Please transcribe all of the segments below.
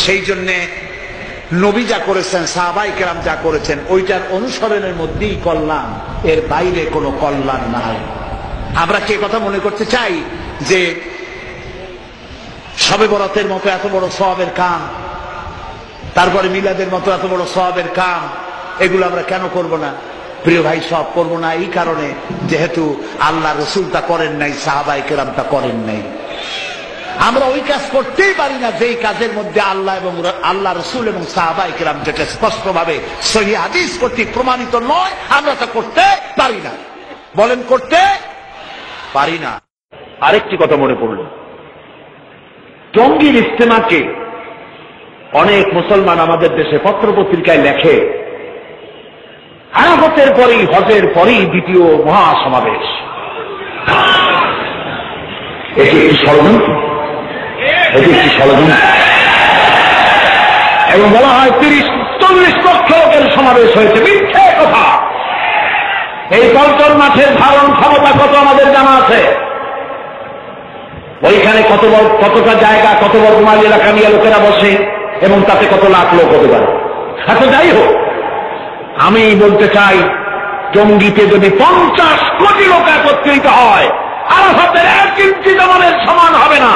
সেই জন্যে নবী যা করেছেন, সাহাবায়ে কেরাম যা করেছেন, ওইটার অনুসরণের মধ্যেই কল্যাণ, এর বাইরে কোনো কল্যাণ নাই। আমরা কি কথা মনে করতে চাই যে শবে বরাতের মতো এত বড় সওয়াবের কাম, তারপরে মিলাদের মতো এত বড় সওয়াবের কাম, এগুলো আমরা কেন করব না? প্রিয় ভাই, সব করব না এই কারণে, যেহেতু আল্লাহ রসুল তা করেন নাই, সাহাবায়ে কেরাম তা করেন নাই। আমরা ওই কাজ করতেই পারি না যেই কাজের মধ্যে আল্লাহ রসুল এবং সাহাবায়ে কেরাম যেটা স্পষ্টভাবে সহিহ হাদিস কর্তৃক প্রমাণিত নয়, আমরা তা করতে পারি না। বলেন, করতে পারি না। আরেকটি কথা মনে পড়ল, জঙ্গির ইজতেমাকে অনেক মুসলমান আমাদের দেশে পত্রপত্রিকায় লেখে আরাফাতের পরেই, হজের পরেই দ্বিতীয় মহাসমাবেশ। এটি একটি ষড়যন্ত্র, এবং বলা হয় 30-40 লক্ষ লোকের সমাবেশ হয়েছে। মিথ্যে কথা। এই পল্টন মাঠের ধারণ ক্ষমতা কত আমাদের জানা আছে? ওইখানে কতটা জায়গা, কত বর্গমাইল এলাকা নিয়ে লোকেরা বসে, এবং তাতে কত লাখ লোক হতে পারে। এত যাই হোক, আমি বলতে চাই, জঙ্গিতে যদি 50 কোটি লোক একত্রিত হয়, আরাফাতের 1 ইঞ্চি জমানের সমান হবে না।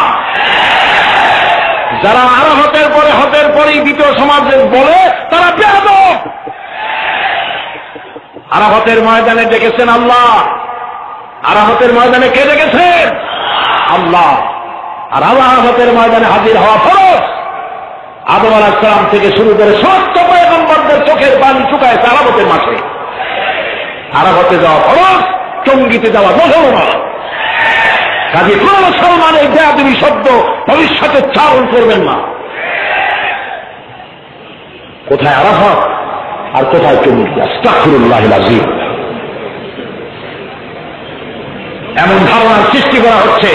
যারা আরাফাতের পরে, হজের পরেই দ্বিতীয় সমাবেশ বলে, তারা বেয়াদব। আরাফাতের ময়দানে ডেকেছেন আল্লাহ। আরাফাতের ময়দানে কে ডেকেছেন? আল্লাহ। আর আরাফাতের ময়দানে হাজির হওয়া ফরজ। আদম আলাইহিস সালাম থেকে শুরু করে সমস্ত পয়গম্বরদের চোখের পানি শুকায় আরাফাতের মাঠে। আরাফাতে যাওয়া ফরজ, জঙ্গিতে যাওয়া মুসলমান। কাজে কোন মুসলমান এই বেয়াদবি শব্দ ভবিষ্যতে উচ্চারণ করবেন না। কোথায় আরাফাত আর কোথায় জঙ্গি? আস্তাগফিরুল্লাহিল আযীম। এমন ধারণার সৃষ্টি করা হচ্ছে